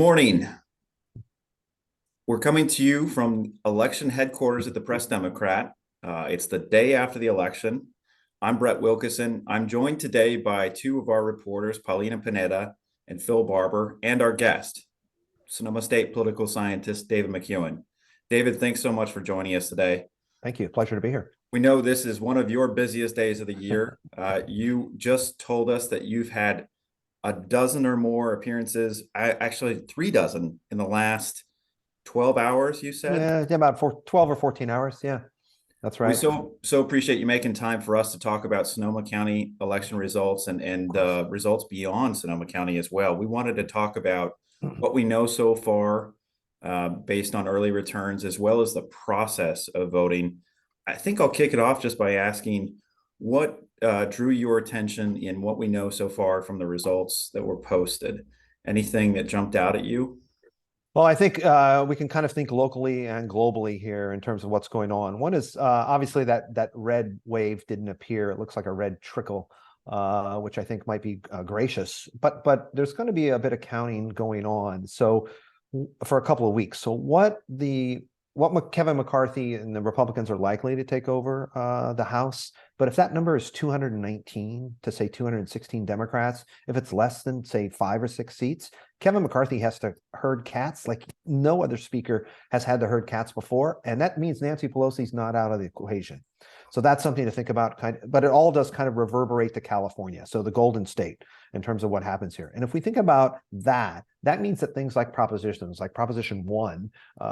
Morning. We're coming to you from election headquarters at the Press Democrat. It's the day after the election. I'm Brett Wilkison. I'm joined today by two of our reporters, Paulina Pineda and Phil Barber, and our guest, Sonoma State political scientist David McCuan. David, thanks so much for joining us today. Thank you. Pleasure to be here. We know this is one of your busiest days of the year. You just told us that you've had a dozen or more appearances, actually 3 dozen in the last 12 hours, you said? Yeah, about 12 or 14 hours. Yeah, that's right. We so appreciate you making time for us to talk about Sonoma County election results and results beyond Sonoma County as well. We wanted to talk about what we know so far based on early returns, as well as the process of voting. I think I'll kick it off just by asking what drew your attention in what we know so far from the results that were posted? Anything that jumped out at you? Well, I think we can kind of think locally and globally here in terms of what's going on. One is obviously that red wave didn't appear. It looks like a red trickle, which I think might be gracious. But there's going to be a bit of counting going on. So for a couple of weeks. So what Kevin McCarthy and the Republicans are likely to take over the House. But if that number is 219 to say 216 Democrats, if it's less than say 5 or 6 seats, Kevin McCarthy has to herd cats like no other speaker has had to herd cats before. And that means Nancy Pelosi's not out of the equation. So that's something to think about, but it all does kind of reverberate to California. So the Golden State in terms of what happens here. And if we think about that, that means that things like propositions, like Proposition 1,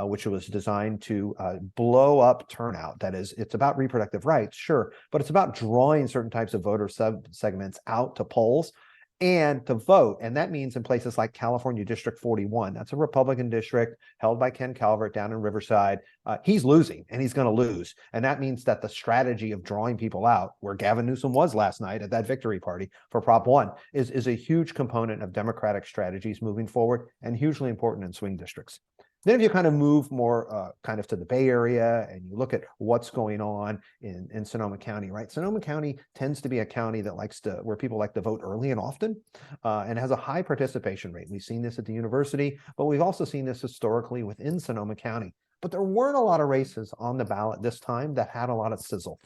which was designed to blow up turnout. That is, it's about reproductive rights, sure, but it's about drawing certain types of voter segments out to polls and to vote. And that means in places like California District 41, that's a Republican district held by Ken Calvert down in Riverside. He's losing and he's going to lose. And that means that the strategy of drawing people out, where Gavin Newsom was last night at that victory party for Prop 1, is a huge component of Democratic strategies moving forward and hugely important in swing districts. Then if you kind of move more kind of to the Bay Area and you look at what's going on in Sonoma County, right? Sonoma County tends to be a county that where people like to vote early and often and has a high participation rate. We've seen this at the university, but we've also seen this historically within Sonoma County. But there weren't a lot of races on the ballot this time that had a lot of sizzle.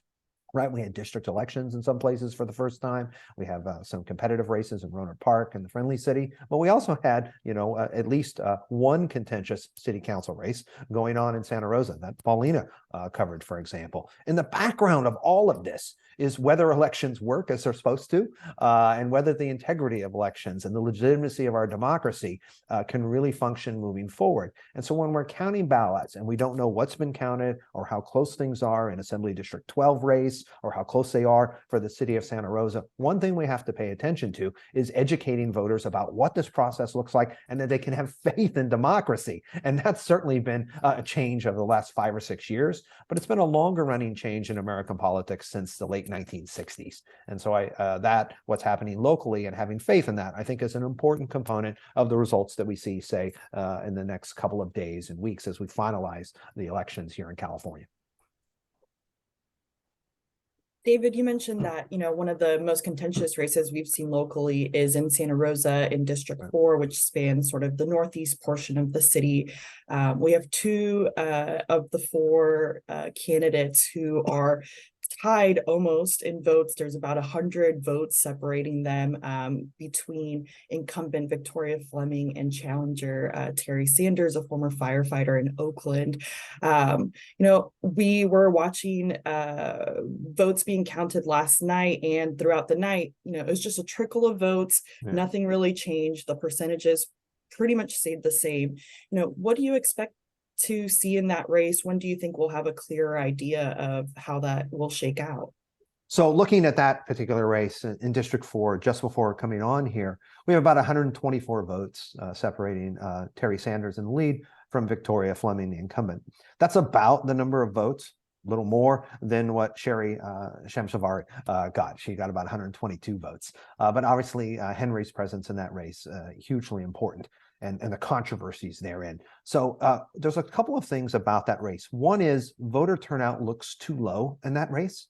Right, we had district elections in some places for the first time. We have some competitive races in Rohnert Park and the Friendly City, but we also had, at least one contentious city council race going on in Santa Rosa that Paulina covered, for example. In the background of all of this is whether elections work as they're supposed to, and whether the integrity of elections and the legitimacy of our democracy can really function moving forward. And so when we're counting ballots and we don't know what's been counted or how close things are in Assembly District 12 race, or how close they are for the city of Santa Rosa, one thing we have to pay attention to is educating voters about what this process looks like and that they can have faith in democracy. And that's certainly been a change over the last 5 or 6 years, but it's been a longer running change in American politics since the late 1960s. And so what's happening locally and having faith in that, I think, is an important component of the results that we see, say, in the next couple of days and weeks as we finalize the elections here in California. David, you mentioned that, one of the most contentious races we've seen locally is in Santa Rosa in District 4, which spans sort of the northeast portion of the city. We have 2 of the 4 candidates who are tied almost in votes. There's about 100 votes separating them between incumbent Victoria Fleming and challenger Terry Sanders, a former firefighter in Oakland. We were watching votes being counted last night, and throughout the night, it was just a trickle of votes. Yeah. Nothing really changed. The percentages pretty much stayed the same. What do you expect to see in that race? When do you think we'll have a clearer idea of how that will shake out? So looking at that particular race in District 4, just before coming on here, we have about 124 votes separating Terry Sanders in the lead from Victoria Fleming, the incumbent. That's about the number of votes, a little more than what Sherry Shamsavari got. She got about 122 votes. But obviously, Henry's presence in that race, hugely important. And the controversies therein. So there's a couple of things about that race. One is voter turnout looks too low in that race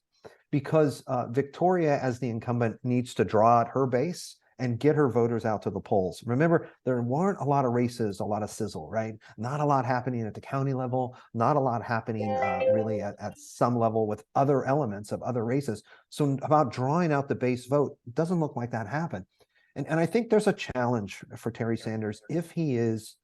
because Victoria, as the incumbent, needs to draw out her base and get her voters out to the polls. Remember, there weren't a lot of races, a lot of sizzle, right? Not a lot happening at the county level, not a lot happening really at some level with other elements of other races. So about drawing out the base vote, doesn't look like that happened. And I think there's a challenge for Terry Sanders if he is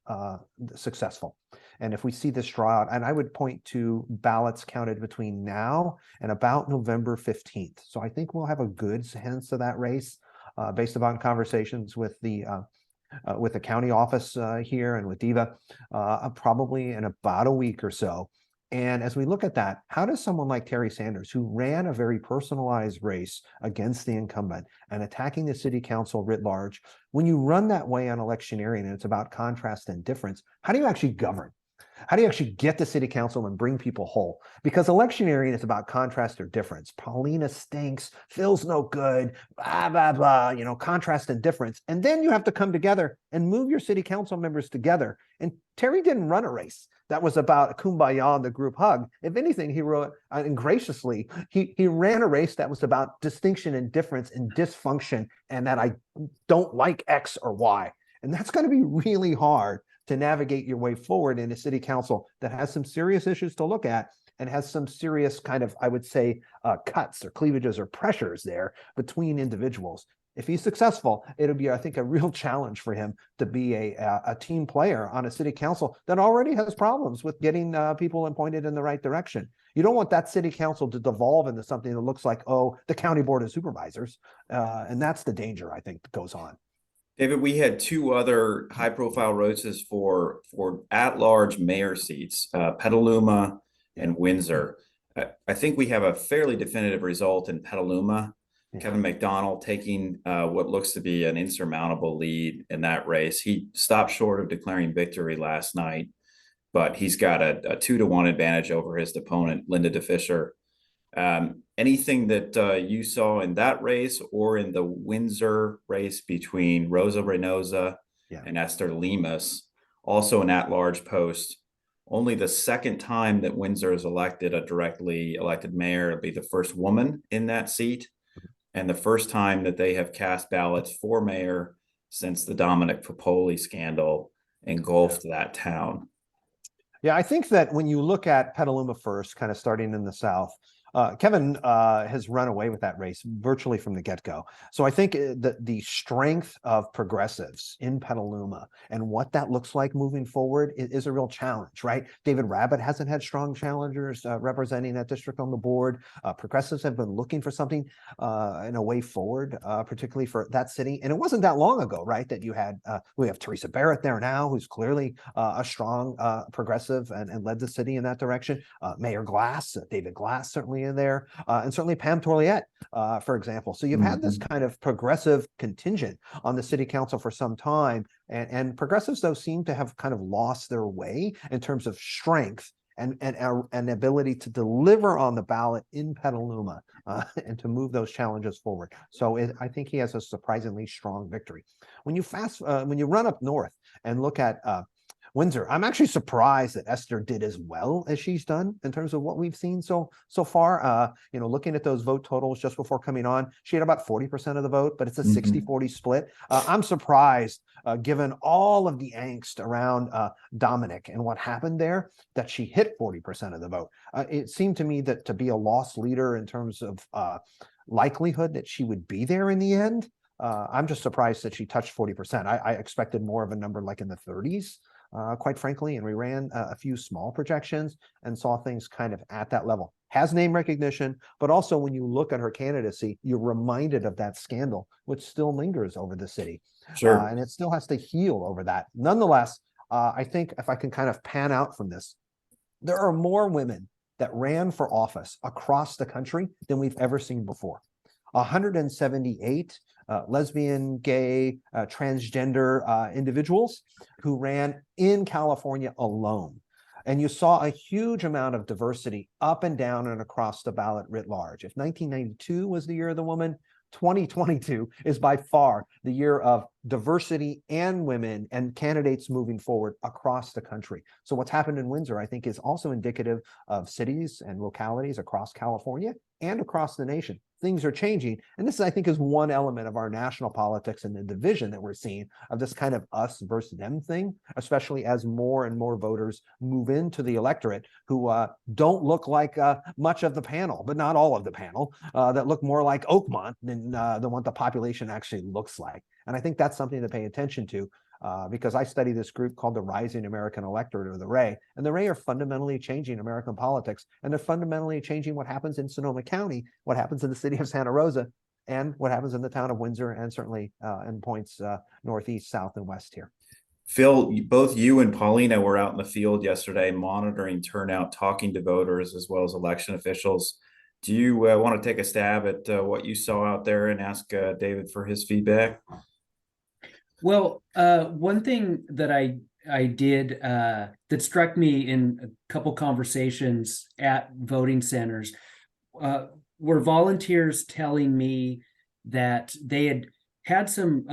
successful. And if we see this draw out, and I would point to ballots counted between now and about November 15th. So I think we'll have a good sense of that race based upon conversations with the county office here and with Diva, probably in about a week or so. And as we look at that, how does someone like Terry Sanders, who ran a very personalized race against the incumbent and attacking the city council writ large, when you run that way on electioneering and it's about contrast and difference, how do you actually govern? How do you actually get the city council and bring people whole? Because electioneering is about contrast or difference. Paulina stinks, Phil's no good, blah, blah, blah, you know, contrast and difference. And then you have to come together and move your city council members together. And Terry didn't run a race that was about kumbaya and the group hug. If anything, he wrote, and graciously, he ran a race that was about distinction and difference and dysfunction, and that I don't like X or Y. And that's going to be really hard to navigate your way forward in a city council that has some serious issues to look at and has some serious kind of, I would say, cuts or cleavages or pressures there between individuals. If he's successful, it'll be, I think, a real challenge for him to be a team player on a city council that already has problems with getting people appointed in the right direction. You don't want that city council to devolve into something that looks like, oh, the county board of supervisors. And that's the danger, I think, that goes on. David, we had two other high-profile races for at-large mayor seats, Petaluma and Windsor. I think we have a fairly definitive result in Petaluma. Yeah. Kevin McDonald taking what looks to be an insurmountable lead in that race. He stopped short of declaring victory last night, but he's got a 2-to-1 advantage over his opponent, Linda DeFischer. Anything that you saw in that race or in the Windsor race between Rosa Reynosa and Esther Lemus, also an at-large post? Only the second time that Windsor has elected a directly elected mayor. It'll be the first woman in that seat, and the first time that they have cast ballots for mayor since the Dominic Popoli scandal engulfed that town. Yeah, I think that when you look at Petaluma first, kind of starting in the South, Kevin has run away with that race virtually from the get-go. So I think that the strength of progressives in Petaluma and what that looks like moving forward is a real challenge, right? David Rabbitt hasn't had strong challengers representing that district on the board. Progressives have been looking for something in a way forward, particularly for that city. And it wasn't that long ago, right, that you had, we have Teresa Barrett there now, who's clearly a strong progressive and led the city in that direction. Mayor Glass, David Glass, certainly in there, and certainly Pam Torliette, for example. So you've had this kind of progressive contingent on the city council for some time, and progressives, though, seem to have kind of lost their way in terms of strength and ability to deliver on the ballot in Petaluma and to move those challenges forward. So I think he has a surprisingly strong victory. When you run up north and look at Windsor, I'm actually surprised that Esther did as well as she's done in terms of what we've seen so far. Looking at those vote totals just before coming on, she had about 40% of the vote, but it's a 60-40 split. I'm surprised, given all of the angst around Dominic and what happened there, that she hit 40% of the vote. It seemed to me that to be a lost leader in terms of likelihood that she would be there in the end, I'm just surprised that she touched 40%. I expected more of a number like in the 30s. Quite frankly, and we ran a few small projections and saw things kind of at that level. Has name recognition, but also when you look at her candidacy, you're reminded of that scandal, which still lingers over the city. Sure. And it still has to heal over that. Nonetheless, I think if I can kind of pan out from this, there are more women that ran for office across the country than we've ever seen before. 178 lesbian, gay, transgender individuals who ran in California alone. And you saw a huge amount of diversity up and down and across the ballot writ large. If 1992 was the year of the woman, 2022 is by far the year of diversity and women and candidates moving forward across the country. So what's happened in Windsor, I think, is also indicative of cities and localities across California and across the nation. Things are changing. And this, I think, is one element of our national politics and the division that we're seeing of this kind of us versus them thing, especially as more and more voters move into the electorate who don't look like much of the panel, but not all of the panel, that look more like Oakmont than what the population actually looks like. And I think that's something to pay attention to. Because I study this group called the Rising American Electorate, or the RAY, and the RAY are fundamentally changing American politics, and they're fundamentally changing what happens in Sonoma County, what happens in the city of Santa Rosa, and what happens in the town of Windsor, and certainly in points northeast, south, and west here. Phil, both you and Paulina were out in the field yesterday monitoring turnout, talking to voters as well as election officials. Do you want to take a stab at what you saw out there and ask David for his feedback? Well, one thing that I did that struck me in a couple conversations at voting centers were volunteers telling me that they had some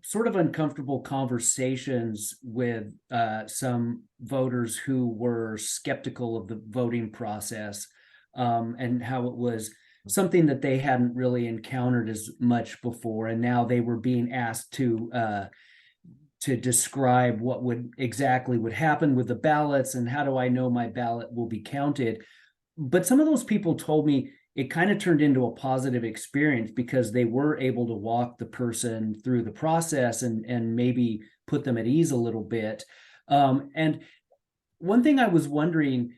sort of uncomfortable conversations with some voters who were skeptical of the voting process, and how it was something that they hadn't really encountered as much before, and now they were being asked to describe what would happen with the ballots and how do I know my ballot will be counted. But some of those people told me it kind of turned into a positive experience because they were able to walk the person through the process and maybe put them at ease a little bit. And one thing I was wondering,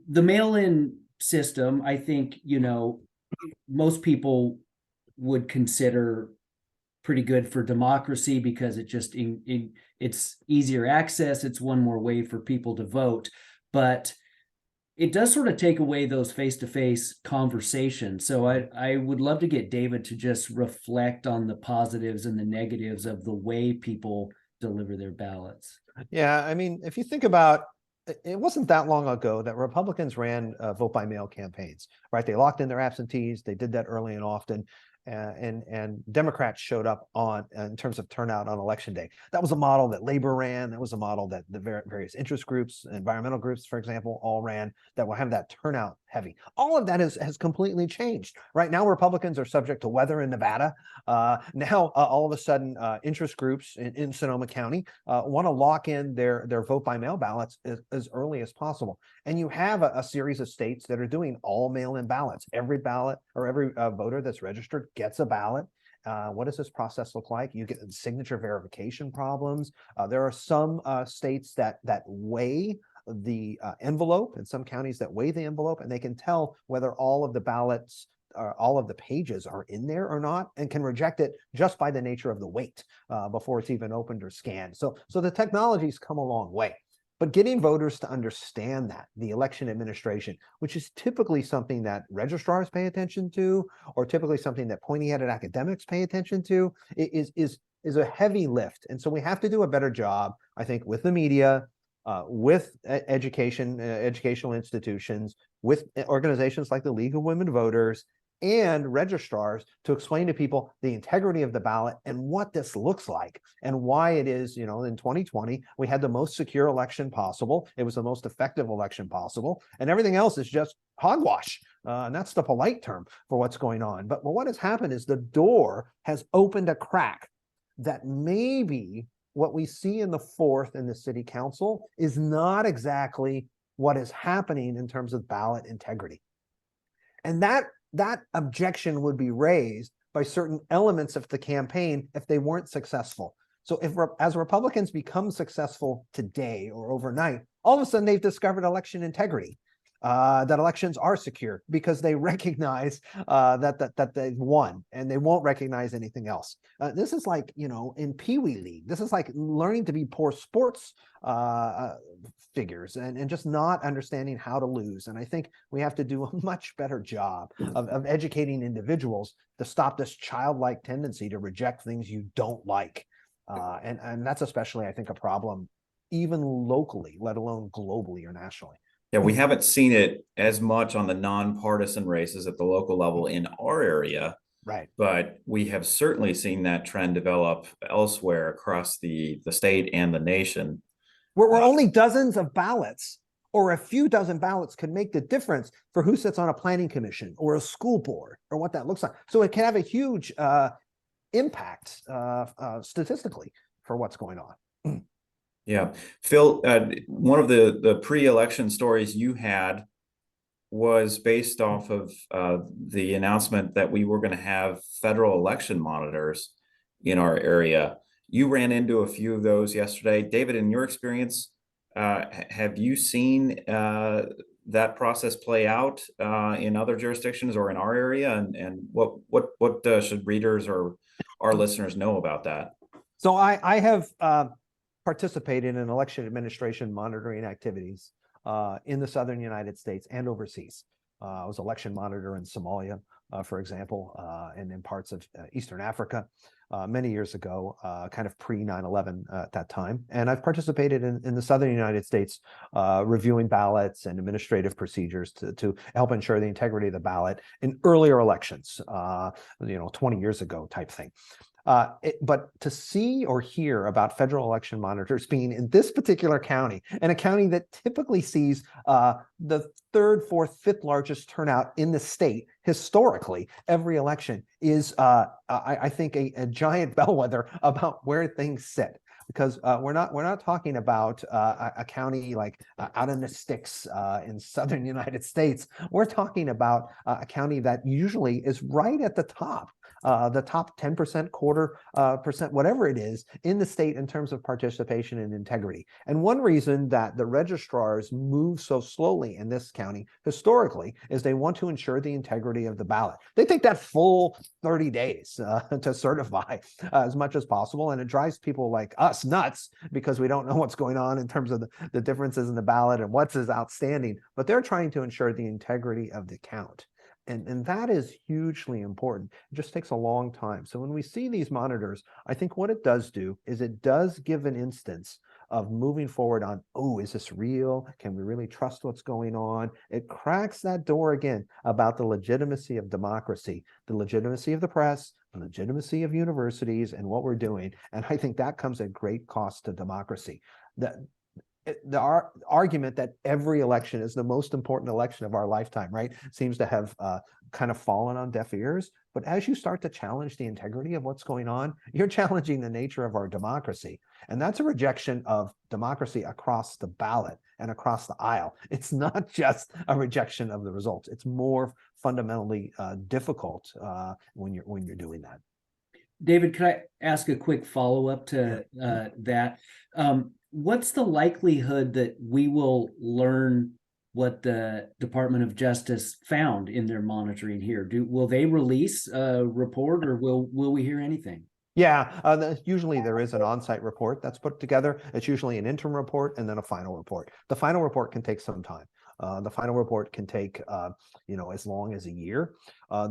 the mail-in system, I think, most people would consider pretty good for democracy because it just it's easier access. It's one more way for people to vote, but it does sort of take away those face-to-face conversations. So I would love to get David to just reflect on the positives and the negatives of the way people deliver their ballots. Yeah, I mean, if you think about it, wasn't that long ago that Republicans ran vote by mail campaigns, right? They locked in their absentees. They did that early and often. And Democrats showed up on in terms of turnout on election day. That was a model that labor ran. That was a model that the various interest groups, environmental groups, for example, all ran, that will have that turnout heavy. All of that has completely changed. Right now, Republicans are subject to weather in Nevada. Now, all of a sudden, interest groups in Sonoma County want to lock in their vote by mail ballots as early as possible. And you have a series of states that are doing all mail-in ballots. Every ballot or every voter that's registered gets a ballot. What does this process look like? You get signature verification problems. There are some states that weigh the envelope, and some counties that weigh the envelope, and they can tell whether all of the ballots, all of the pages are in there or not, and can reject it just by the nature of the weight before it's even opened or scanned. So the technology's come a long way. But getting voters to understand that, the election administration, which is typically something that registrars pay attention to, or typically something that pointy-headed academics pay attention to, is a heavy lift. And so we have to do a better job, I think, with the media, with educational institutions, with organizations like the League of Women Voters, and registrars to explain to people the integrity of the ballot and what this looks like and why it is, in 2020, we had the most secure election possible. It was the most effective election possible, and everything else is just hogwash. And that's the polite term for what's going on. But what has happened is the door has opened a crack that maybe what we see in the 4th in the city council is not exactly what is happening in terms of ballot integrity. And that objection would be raised by certain elements of the campaign if they weren't successful. So as Republicans become successful today or overnight, all of a sudden they've discovered election integrity, that elections are secure because they recognize that they've won, and they won't recognize anything else. This is like, in Pee Wee League. This is like learning to be poor sports figures and just not understanding how to lose. And I think we have to do a much better job of educating individuals to stop this childlike tendency to reject things you don't like. And that's especially, I think, a problem even locally, let alone globally or nationally. Yeah, we haven't seen it as much on the nonpartisan races at the local level in our area. Right. But we have certainly seen that trend develop elsewhere across the state and the nation. We're only dozens of ballots or a few dozen ballots could make the difference for who sits on a planning commission or a school board or what that looks like. So it can have a huge impact statistically for what's going on. Yeah. Phil, one of the pre-election stories you had was based off of the announcement that we were going to have federal election monitors in our area. You ran into a few of those yesterday. David, in your experience, have you seen that process play out in other jurisdictions or in our area? And what should readers or our listeners know about that? So I have participated in election administration monitoring activities in the southern United States and overseas. I was election monitor in Somalia, for example, and in parts of Eastern Africa many years ago, kind of pre 9/11 at that time. And I've participated in the southern United States, reviewing ballots and administrative procedures to help ensure the integrity of the ballot in earlier elections, 20 years ago type thing. But to see or hear about federal election monitors being in this particular county, and a county that typically sees the third, fourth, fifth largest turnout in the state historically every election, is I think a giant bellwether about where things sit. Because we're not talking about a county like out in the sticks in southern United States. We're talking about a county that usually is right at the top 10%, quarter percent, whatever it is in the state in terms of participation and integrity. And one reason that the registrars move so slowly in this county historically is they want to ensure the integrity of the ballot. They take that full 30 days to certify as much as possible. And it drives people like us nuts because we don't know what's going on in terms of the differences in the ballot and what's outstanding. But they're trying to ensure the integrity of the count. And that is hugely important. It just takes a long time. So when we see these monitors, I think what it does do is it does give an instance of moving forward on, oh, is this real? Can we really trust what's going on? It cracks that door again about the legitimacy of democracy, the legitimacy of the press, the legitimacy of universities and what we're doing. And I think that comes at great cost to democracy. The argument that every election is the most important election of our lifetime, right, seems to have kind of fallen on deaf ears. But as you start to challenge the integrity of what's going on, you're challenging the nature of our democracy. And that's a rejection of democracy across the ballot and across the aisle. It's not just a rejection of the results. It's more fundamentally difficult when you're doing that. David, could I ask a quick follow-up to that? What's the likelihood that we will learn what the Department of Justice found in their monitoring here? Will they release a report, or will we hear anything? Yeah, usually there is an on-site report that's put together. It's usually an interim report and then a final report. The final report can take some time. The final report can take, as long as a year.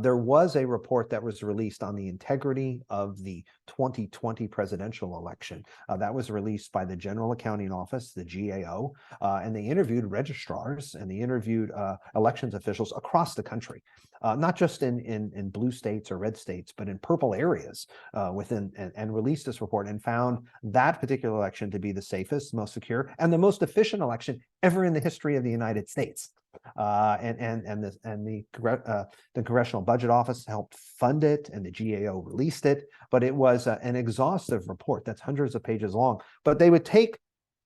There was a report that was released on the integrity of the 2020 presidential election. That was released by the General Accounting Office, the GAO, and they interviewed registrars and they interviewed elections officials across the country, not just in blue states or red states, but in purple areas within, and released this report and found that particular election to be the safest, most secure, and the most efficient election ever in the history of the United States. The Congressional Budget Office helped fund it, and the GAO released it. But it was an exhaustive report that's hundreds of pages long. But they would take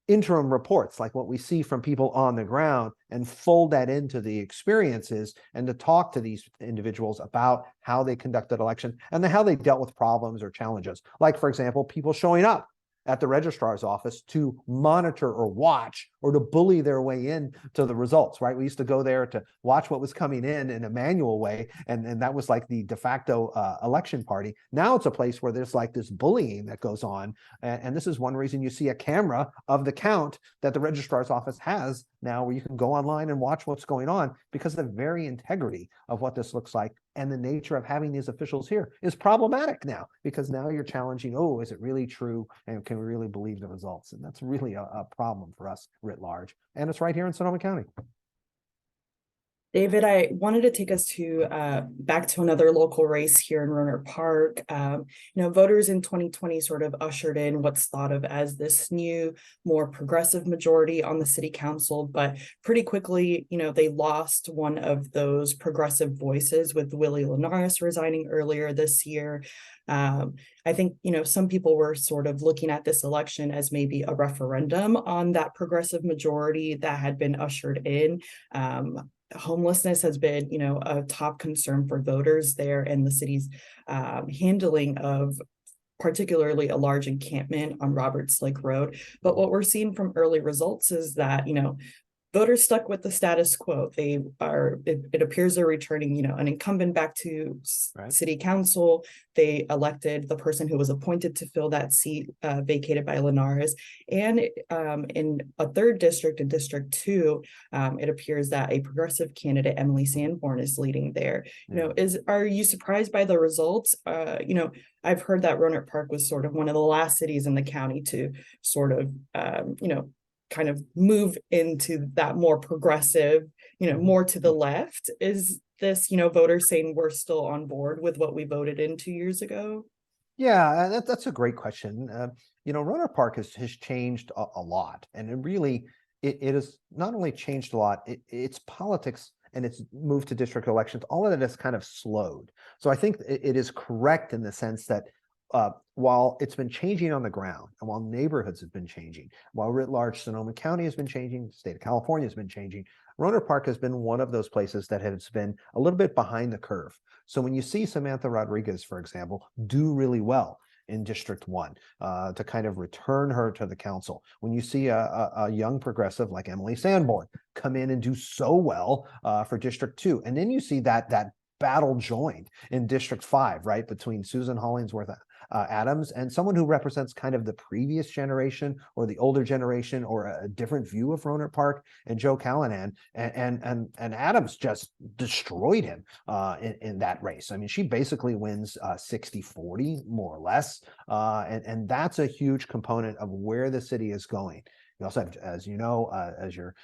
interim reports like what we see from people on the ground and fold that into the experiences and to talk to these individuals about how they conducted election and how they dealt with problems or challenges. Like, for example, people showing up at the registrar's office to monitor or watch or to bully their way in to the results, right? We used to go there to watch what was coming in a manual way, and that was like the de facto election party. Now it's a place where there's like this bullying that goes on, and this is one reason you see a camera of the count that the registrar's office has now, where you can go online and watch what's going on, because the very integrity of what this looks like and the nature of having these officials here is problematic now, because now you're challenging, oh, is it really true? And can we really believe the results? And that's really a problem for us writ large. And it's right here in Sonoma County. David, I wanted to take us to back to another local race here in Rohnert Park. Voters in 2020 sort of ushered in what's thought of as this new, more progressive majority on the city council, but pretty quickly, they lost one of those progressive voices with Willie Linares resigning earlier this year. I think, some people were sort of looking at this election as maybe a referendum on that progressive majority that had been ushered in. Homelessness has been, a top concern for voters there, and the city's handling of particularly a large encampment on Roberts Lake Road. But what we're seeing from early results is that, voters stuck with the status quo. It appears they're returning, an incumbent back to city council. They elected the person who was appointed to fill that seat vacated by Linares. And in a third district, in District 2, it appears that a progressive candidate, Emily Sanborn, is leading there. Are you surprised by the results? I've heard that Rohnert Park was sort of one of the last cities in the county to sort of, kind of move into that more progressive, more to the left. Is this, voters saying we're still on board with what we voted in 2 years ago? Yeah, that's a great question. Rohnert Park has changed a lot, and it has not only changed a lot, its politics and its move to district elections, all of that has kind of slowed. So I think it is correct in the sense that while it's been changing on the ground, and while neighborhoods have been changing, while writ large Sonoma County has been changing, the state of California has been changing, Rohnert Park has been one of those places that has been a little bit behind the curve. So when you see Samantha Rodriguez, for example, do really well in District 1 to kind of return her to the council, when you see a young progressive like Emily Sanborn come in and do so well for District 2, and then you see that battle joined in District 5, right, between Susan Hollingsworth Adams and someone who represents kind of the previous generation or the older generation or a different view of Rohnert Park, and Joe Callahan, and Adams just destroyed him in that race. I mean, she basically wins 60-40 more or less, and that's a huge component of where the city is going. You also have, as you know, as your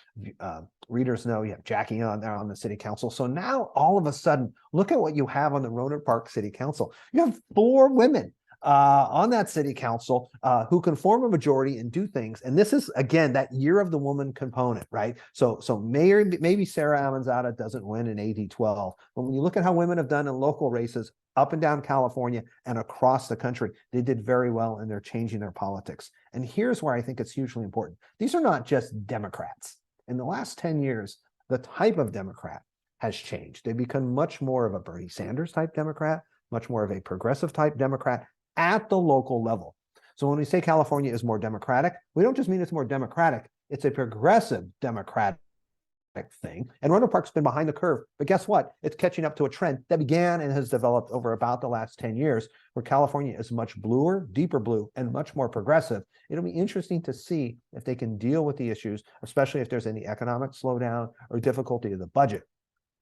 readers know, you have Jackie on there on the city council. So now all of a sudden, look at what you have on the Rohnert Park City Council. You have 4 women on that city council who can form a majority and do things. And this is, again, that year of the woman component, right? So maybe Sarah Amanzada doesn't win in AD 12, but when you look at how women have done in local races up and down California and across the country, they did very well, and they're changing their politics. And here's where I think it's hugely important. These are not just Democrats. In the last 10 years, the type of Democrat has changed. They've become much more of a Bernie Sanders type Democrat, much more of a progressive type Democrat at the local level. So when we say California is more democratic, we don't just mean it's more democratic, it's a progressive democratic thing. And Rohnert Park's been behind the curve, but guess what? It's catching up to a trend that began and has developed over about the last 10 years, where California is much bluer, deeper blue, and much more progressive. It'll be interesting to see if they can deal with the issues, especially if there's any economic slowdown or difficulty of the budget,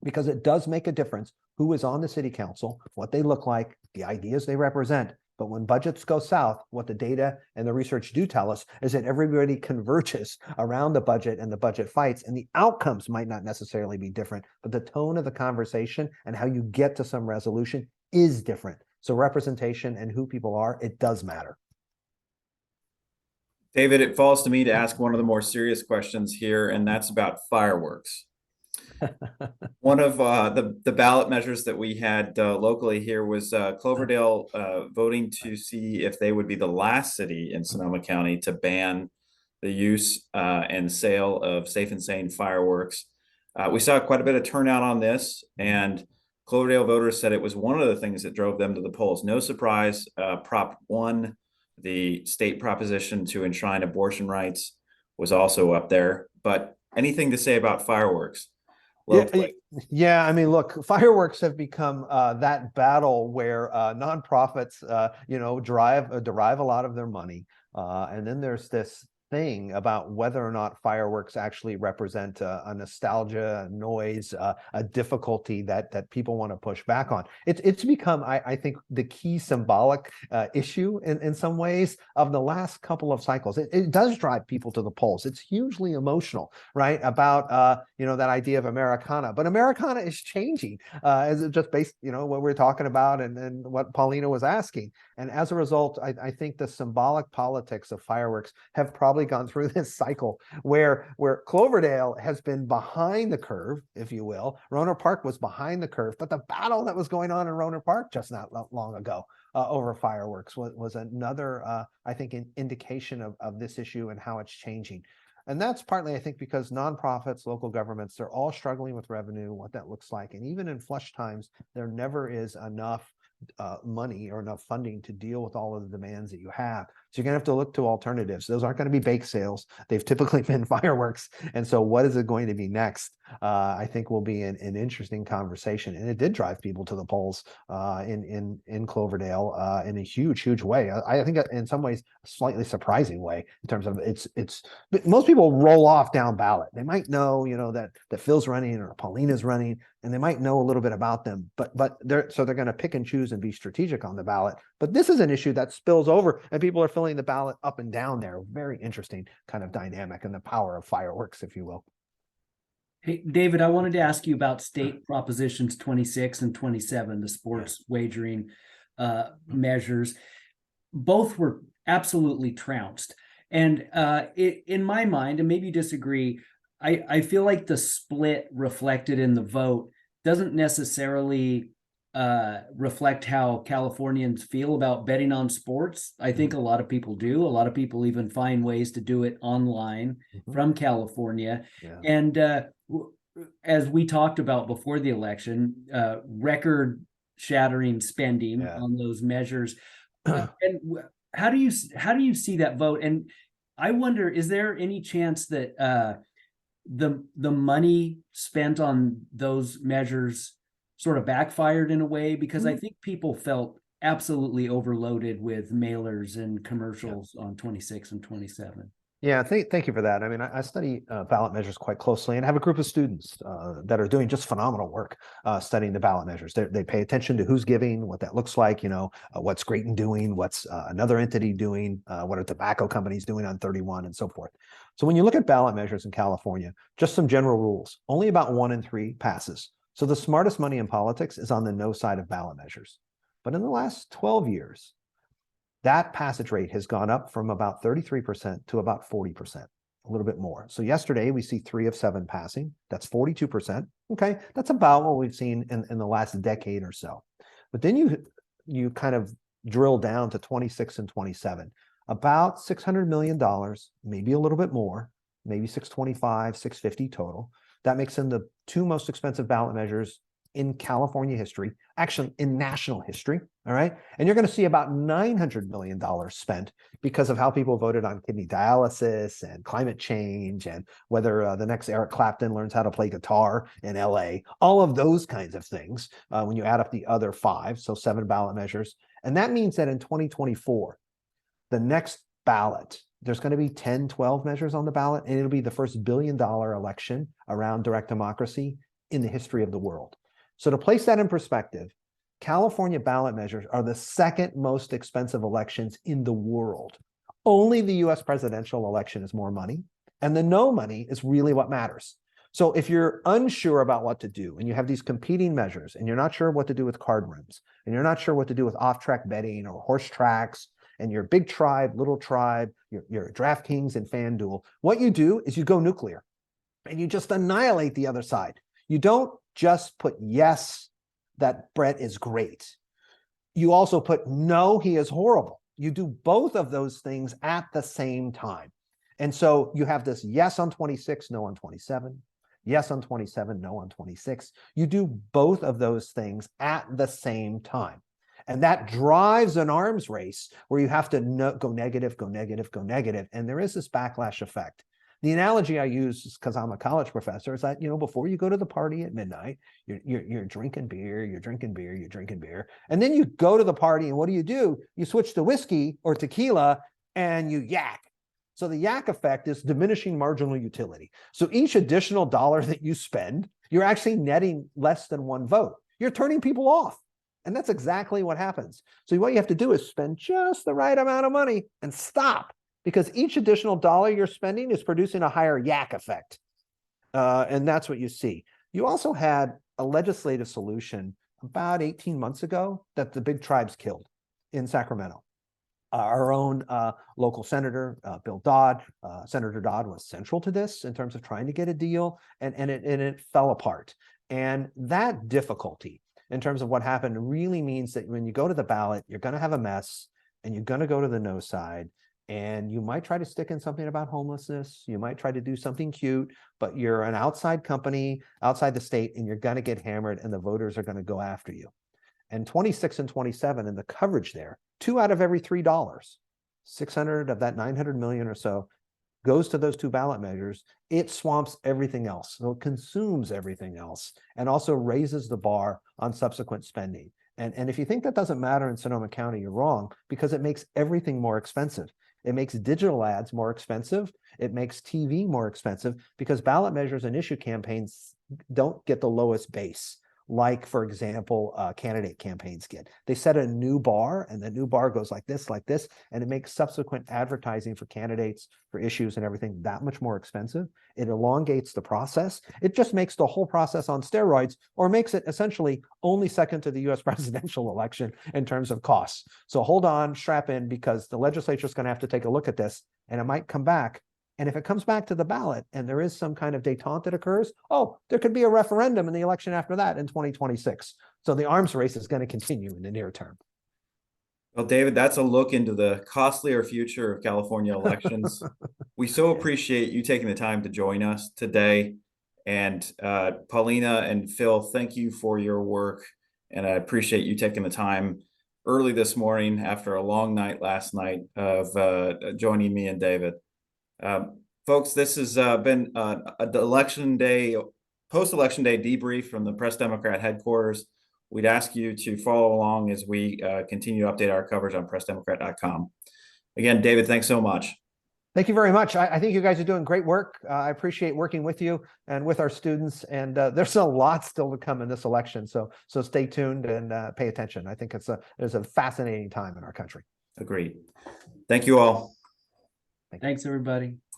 because it does make a difference who is on the city council, what they look like, the ideas they represent. But when budgets go south, what the data and the research do tell us is that everybody converges around the budget and the budget fights, and the outcomes might not necessarily be different, but the tone of the conversation and how you get to some resolution is different. So representation and who people are, it does matter. David, it falls to me to ask one of the more serious questions here, and that's about fireworks. One of the ballot measures that we had locally here was Cloverdale voting to see if they would be the last city in Sonoma County to ban the use and sale of safe and sane fireworks. We saw quite a bit of turnout on this, and Cloverdale voters said it was one of the things that drove them to the polls. No surprise, Prop 1, the state proposition to enshrine abortion rights, was also up there. But anything to say about fireworks? Yeah, I mean, look, fireworks have become that battle where nonprofits, derive a lot of their money, and then there's this thing about whether or not fireworks actually represent a nostalgia, a noise, a difficulty that people want to push back on. It's become, I think, the key symbolic issue in some ways of the last couple of cycles. It does drive people to the polls. It's hugely emotional, right? About that idea of Americana, but Americana is changing as it just based, what we're talking about and what Paulina was asking. And as a result, I think the symbolic politics of fireworks have probably gone through this cycle where Cloverdale has been behind the curve, if you will. Rohnert Park was behind the curve, but the battle that was going on in Rohnert Park just not long ago over fireworks was another, I think, an indication of this issue and how it's changing. And that's partly, I think, because nonprofits, local governments, they're all struggling with revenue, what that looks like. And even in flush times, there never is enough money or enough funding to deal with all of the demands that you have. So you're going to have to look to alternatives. Those aren't going to be bake sales. They've typically been fireworks. And so what is it going to be next? I think will be an interesting conversation. And it did drive people to the polls in Cloverdale in a huge way. I think in some ways, a slightly surprising way in terms of but most people roll off down ballot. They might know, that Phil's running or Paulina's running, and they might know a little bit about them, but they're going to pick and choose and be strategic on the ballot. But this is an issue that spills over and people are filling the ballot up and down there. Very interesting kind of dynamic and the power of fireworks, if you will. Hey, David, I wanted to ask you about state propositions 26 and 27, the sports wagering measures. Both were absolutely trounced. And in my mind, and maybe you disagree, I feel like the split reflected in the vote doesn't necessarily reflect how Californians feel about betting on sports. I think a lot of people do. A lot of people even find ways to do it online from California. Yeah. And as we talked about before the election, record-shattering spending on those measures. And how do you see that vote? And I wonder, is there any chance that the money spent on those measures sort of backfired in a way? Because I think people felt absolutely overloaded with mailers and commercials on 26 and 27. Yeah, thank you for that. I mean, I study ballot measures quite closely and have a group of students that are doing just phenomenal work studying the ballot measures. They pay attention to who's giving, what that looks like, what's Grayton doing, what's another entity doing, what are tobacco companies doing on 31 and so forth. So when you look at ballot measures in California, just some general rules, only about 1 in 3 passes. So the smartest money in politics is on the no side of ballot measures. But in the last 12 years, that passage rate has gone up from about 33% to about 40%, a little bit more. So yesterday we see 3 of 7 passing. That's 42%. Okay, that's about what we've seen in the last decade or so. But then you kind of drill down to 26 and 27, about $600 million, maybe a little bit more, maybe 625, 650 total. That makes them the 2 most expensive ballot measures in California history, actually in national history, all right? And you're going to see about $900 million spent because of how people voted on kidney dialysis and climate change and whether the next Eric Clapton learns how to play guitar in LA, all of those kinds of things when you add up the other 5, so 7 ballot measures. And that means that in 2024, the next ballot, there's going to be 10, 12 measures on the ballot, and it'll be the first billion-dollar election around direct democracy in the history of the world. So to place that in perspective, California ballot measures are the 2nd most expensive elections in the world. Only the US presidential election is more money, and the no money is really what matters. So if you're unsure about what to do, and you have these competing measures, and you're not sure what to do with card rooms, and you're not sure what to do with off-track betting or horse tracks, and your big tribe, little tribe, your DraftKings and FanDuel, what you do is you go nuclear, and you just annihilate the other side. You don't just put yes, that Brett is great. You also put no, he is horrible. You do both of those things at the same time. And so you have this yes on 26, no on 27, yes on 27, no on 26. You do both of those things at the same time. And that drives an arms race where you have to go negative, go negative, go negative. And there is this backlash effect. The analogy I use, because I'm a college professor, is that, before you go to the party at midnight, you're drinking beer, you're drinking beer, you're drinking beer. And then you go to the party, and what do? You switch to whiskey or tequila, and you yak. So the yak effect is diminishing marginal utility. So each additional dollar that you spend, you're actually netting less than one vote. You're turning people off. And that's exactly what happens. So what you have to do is spend just the right amount of money and stop, because each additional dollar you're spending is producing a higher yak effect. And that's what you see. You also had a legislative solution about 18 months ago that the big tribes killed in Sacramento. Our own local senator, Bill Dodd, Senator Dodd was central to this in terms of trying to get a deal, and it fell apart. And that difficulty in terms of what happened really means that when you go to the ballot, you're going to have a mess, and you're going to go to the no side, and you might try to stick in something about homelessness. You might try to do something cute, but you're an outside company, outside the state, and you're going to get hammered, and the voters are going to go after you. And 26 and 27 in the coverage there, 2 out of every $3, 600 of that 900 million or so goes to those 2 ballot measures. It swamps everything else. So it consumes everything else and also raises the bar on subsequent spending. And if you think that doesn't matter in Sonoma County, you're wrong, because it makes everything more expensive. It makes digital ads more expensive. It makes TV more expensive, because ballot measures and issue campaigns don't get the lowest base, like, for example, candidate campaigns get. They set a new bar, and the new bar goes like this, and it makes subsequent advertising for candidates, for issues and everything that much more expensive. It elongates the process. It just makes the whole process on steroids, or makes it essentially only second to the US presidential election in terms of costs. So hold on, strap in, because the legislature is going to have to take a look at this, and it might come back. And if it comes back to the ballot and there is some kind of détente that occurs, there could be a referendum in the election after that in 2026. So the arms race is going to continue in the near term. Well, David, that's a look into the costlier future of California elections. We so appreciate you taking the time to join us today. And Paulina and Phil, thank you for your work. And I appreciate you taking the time early this morning after a long night last night of joining me and David. Folks, this has been an election day, post-election day debrief from the Press Democrat headquarters. We'd ask you to follow along as we continue to update our coverage on pressdemocrat.com. Again, David, thanks so much. Thank you very much. I think you guys are doing great work. I appreciate working with you and with our students. And there's a lot still to come in this election. So stay tuned and pay attention. I think it's a fascinating time in our country. Agreed. Thank you all. Thanks, everybody.